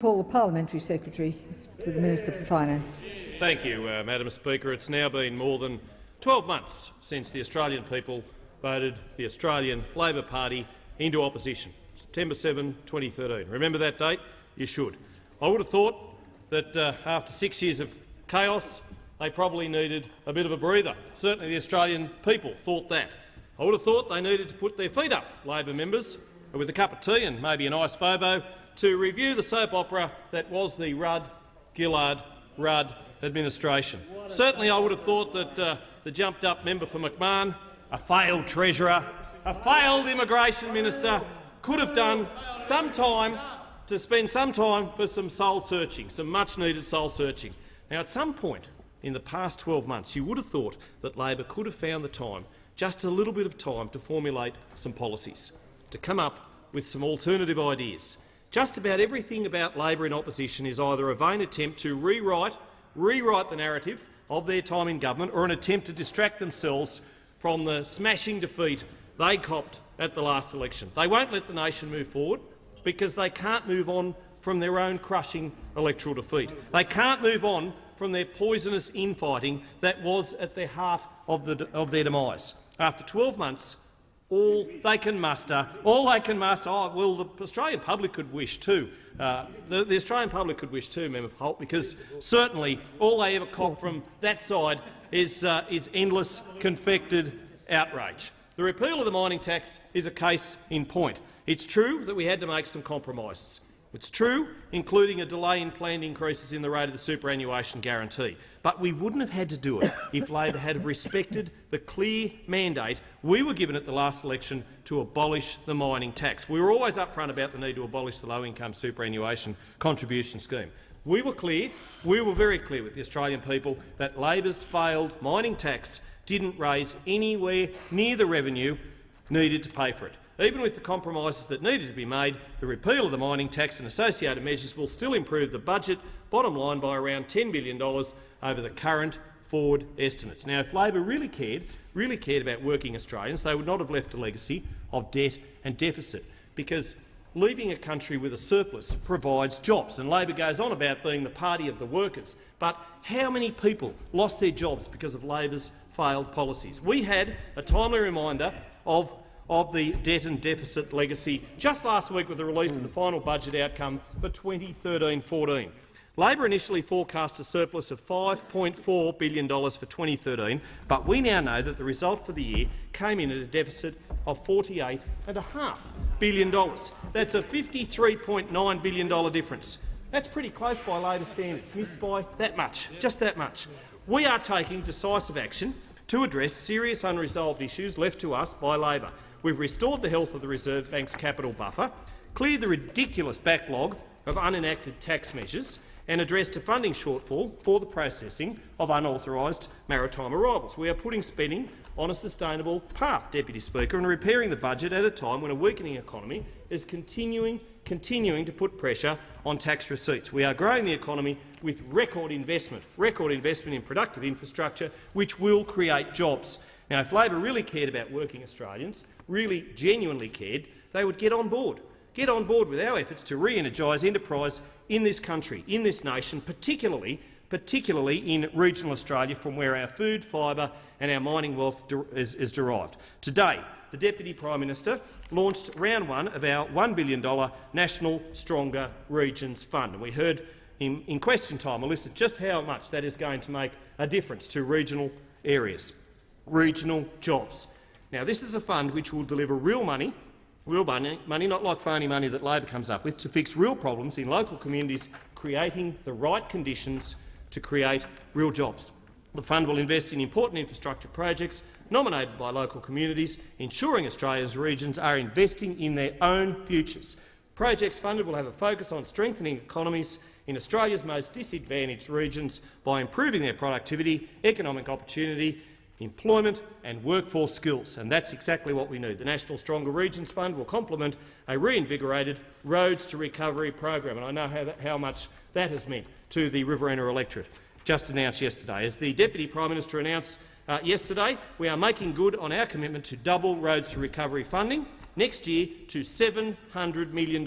Call the Parliamentary Secretary to the Minister for Finance. Thank you, Madam Speaker. It's now been more than 12 months since the Australian people voted the Australian Labor Party into opposition, September 7, 2013. Remember that date? You should. I would have thought that after 6 years of chaos, they probably needed a bit of a breather. Certainly the Australian people thought that. I would have thought they needed to put their feet up, Labor members, with a cup of tea and maybe a nice Fovo, to review the soap opera that was the Rudd-Gillard-Rudd administration. Certainly I would have thought that the jumped-up member for McMahon, a failed treasurer, a failed immigration minister, could have done some time to spend some time for some soul-searching, some much-needed soul-searching. Now, at some point in the past 12 months, you would have thought that Labor could have found the time, just a little bit of time, to formulate some policies, to come up with some alternative ideas. Just about everything about Labor in opposition is either a vain attempt to rewrite the narrative of their time in government or an attempt to distract themselves from the smashing defeat they copped at the last election. They won't let the nation move forward because they can't move on from their own crushing electoral defeat. They can't move on from their poisonous infighting that was at the heart of their demise. After 12 months, all they can muster, well, the Australian public could wish too. The Australian public could wish too, Member Holt, because certainly all they ever cop from that side is endless, confected outrage. The repeal of the mining tax is a case in point. It's true that we had to make some compromises. It's true, including a delay in planned increases in the rate of the superannuation guarantee. But we wouldn't have had to do it if Labor had respected the clear mandate we were given at the last election to abolish the mining tax. We were always upfront about the need to abolish the low-income superannuation contribution scheme. We were clear, we were very clear with the Australian people that Labor's failed mining tax didn't raise anywhere near the revenue needed to pay for it. Even with the compromises that needed to be made, the repeal of the mining tax and associated measures will still improve the budget bottom line by around $10 billion over the current forward estimates. Now, if Labor really cared about working Australians, they would not have left a legacy of debt and deficit, because leaving a country with a surplus provides jobs. And Labor goes on about being the party of the workers. But how many people lost their jobs because of Labor's failed policies? We had a timely reminder of the debt and deficit legacy just last week with the release of the final budget outcome for 2013-14. Labor initially forecast a surplus of $5.4 billion for 2013, but we now know that the result for the year came in at a deficit of $48.5 billion. That's a $53.9 billion difference. That's pretty close by Labor standards, missed by that much, just that much. We are taking decisive action to address serious unresolved issues left to us by Labor. We've restored the health of the Reserve Bank's capital buffer, cleared the ridiculous backlog of unenacted tax measures and addressed a funding shortfall for the processing of unauthorised maritime arrivals. We are putting spending on a sustainable path, Deputy Speaker, and repairing the budget at a time when a weakening economy is continuing to put pressure on tax receipts. We are growing the economy with record investment in productive infrastructure, which will create jobs. Now, if Labor really cared about working Australians, really genuinely cared, they would get on board with our efforts to re-energise enterprise in this country, in this nation, particularly in regional Australia, from where our food, fibre and our mining wealth is derived. Today, the Deputy Prime Minister launched round one of our $1 billion National Stronger Regions Fund. And we heard in question time elicit just how much that is going to make a difference to regional areas, regional jobs. Now, this is a fund which will deliver real money, not like phony money that Labor comes up with, to fix real problems in local communities, creating the right conditions to create real jobs. The fund will invest in important infrastructure projects nominated by local communities, ensuring Australia's regions are investing in their own futures. Projects funded will have a focus on strengthening economies in Australia's most disadvantaged regions by improving their productivity, economic opportunity, employment and workforce skills, and that's exactly what we need. The National Stronger Regions Fund will complement a reinvigorated Roads to Recovery program, and I know how much that has meant to the Riverina electorate, just announced yesterday. As the Deputy Prime Minister announced yesterday, we are making good on our commitment to double Roads to Recovery funding, next year to $700 million.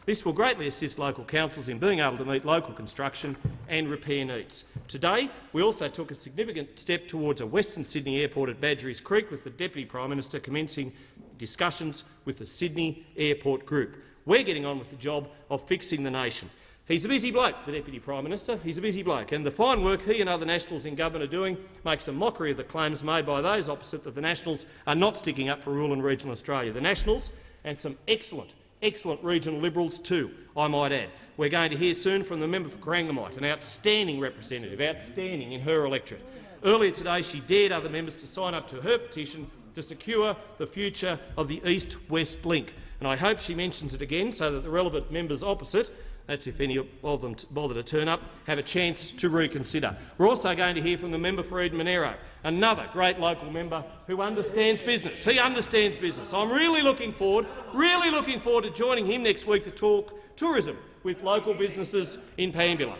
This will greatly assist local councils in being able to meet local construction and repair needs. Today, we also took a significant step towards a Western Sydney airport at Badgerys Creek, with the Deputy Prime Minister commencing discussions with the Sydney Airport Group. We're getting on with the job of fixing the nation. He's a busy bloke, the Deputy Prime Minister. He's a busy bloke, and the fine work he and other Nationals in government are doing makes a mockery of the claims made by those opposite that the Nationals are not sticking up for rural and regional Australia. The Nationals, and some excellent regional Liberals too, I might add. We're going to hear soon from the member for Corangamite, an outstanding representative, outstanding in her electorate. Earlier today, she dared other members to sign up to her petition to secure the future of the East-West link, and I hope she mentions it again so that the relevant members opposite, that's if any of them bother to turn up, have a chance to reconsider. We're also going to hear from the member for Eden Monaro, another great local member who understands business. He understands business. I'm really looking forward to joining him next week to talk tourism with local businesses in Pambula.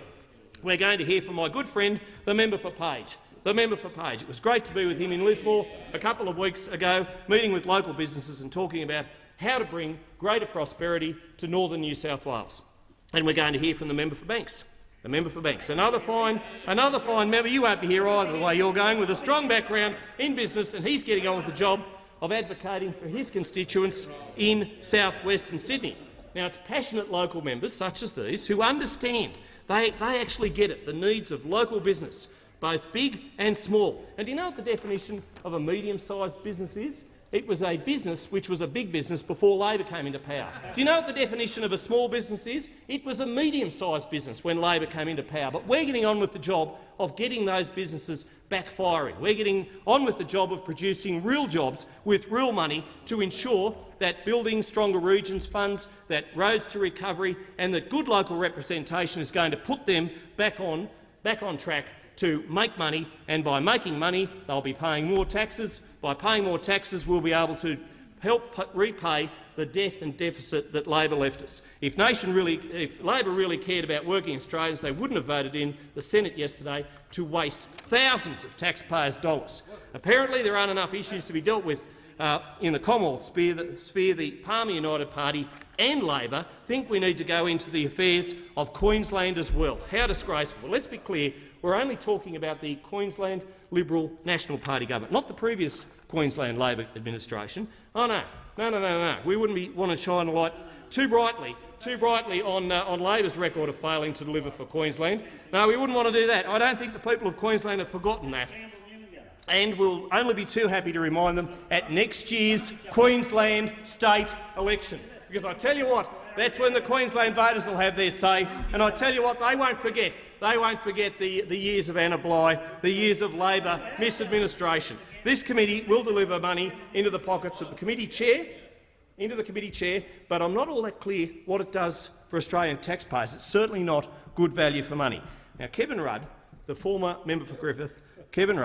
We're going to hear from my good friend, the member for Page. It was great to be with him in Lismore a couple of weeks ago, meeting with local businesses and talking about how to bring greater prosperity to northern New South Wales. And we're going to hear from the member for Banks. Another fine member. You won't be here either the way you're going, with a strong background in business, and he's getting on with the job of advocating for his constituents in south-western Sydney. Now, it's passionate local members such as these who understand. They actually get it, the needs of local business, both big and small. And do you know what the definition of a medium-sized business is? It was a business which was a big business before Labor came into power. Do you know what the definition of a small business is? It was a medium-sized business when Labor came into power. But we're getting on with the job of getting those businesses back firing. We're getting on with the job of producing real jobs with real money to ensure that building stronger regions funds, that roads to recovery and that good local representation is going to put them back on track to make money, and by making money they'll be paying more taxes. By paying more taxes we'll be able to help repay the debt and deficit that Labor left us. If Labor really cared about working Australians, they wouldn't have voted in the Senate yesterday to waste thousands of taxpayers' dollars. Apparently there aren't enough issues to be dealt with in the Commonwealth sphere. The Palmer United Party and Labor think we need to go into the affairs of Queensland as well. How disgraceful. Well, let's be clear. We're only talking about the Queensland Liberal National Party government, not the previous Queensland Labor administration. Oh no. We wouldn't want to shine a light too brightly on Labor's record of failing to deliver for Queensland. No, we wouldn't want to do that. I don't think the people of Queensland have forgotten that, and we'll only be too happy to remind them at next year's Queensland state election. Because I tell you what, that's when the Queensland voters will have their say, and I tell you what, they won't forget. They won't forget the years of Anna Bligh, the years of Labor misadministration. This committee will deliver money into the pockets of the committee chair, but I'm not all that clear what it does for Australian taxpayers. It's certainly not good value for money. Now, Kevin Rudd, the former member for Griffith, yes,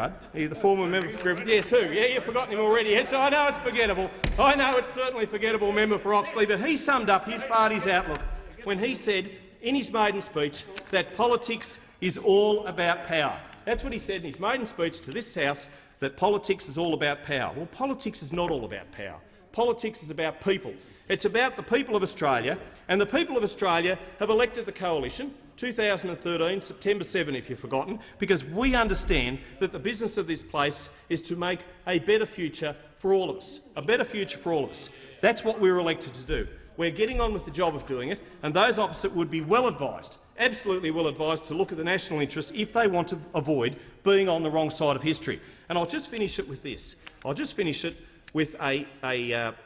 who? Yeah, you've forgotten him already. I know it's forgettable. I know it's certainly forgettable, member for Oxley, but he summed up his party's outlook when he said in his maiden speech that politics is all about power. That's what he said in his maiden speech to this House, that politics is all about power. Well, politics is not all about power. Politics is about people. It's about the people of Australia, and the people of Australia have elected the Coalition, 2013, September 7 if you've forgotten, because we understand that the business of this place is to make a better future for all of us. That's what we were elected to do. We're getting on with the job of doing it, and those opposite would be well advised, absolutely well advised, to look at the national interest if they want to avoid being on the wrong side of history. And I'll just finish it with this. With a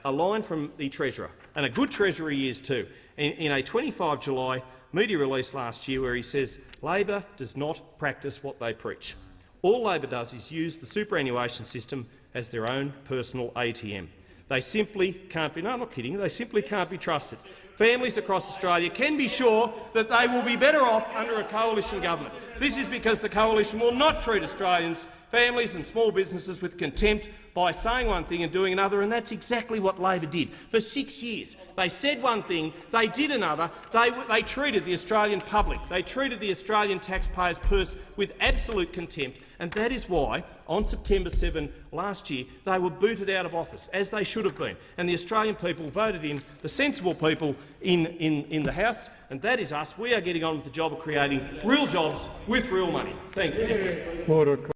line from the Treasurer, and a good Treasurer he is too, in a 25 July media release last year, where he says Labor does not practice what they preach. All Labor does is use the superannuation system as their own personal ATM. They simply can't be— no, I'm not kidding— they simply can't be trusted. Families across Australia can be sure that they will be better off under a coalition government. This is because the coalition will not treat Australians families and small businesses with contempt by saying one thing and doing another, and that's exactly what Labor did. For 6 years, they said one thing, they did another. They treated the Australian public, they treated the Australian taxpayers' purse with absolute contempt, and that is why, on September 7 last year, they were booted out of office, as they should have been, and the Australian people voted in the sensible people in the House, and that is us. We are getting on with the job of creating real jobs with real money. Thank you. Order.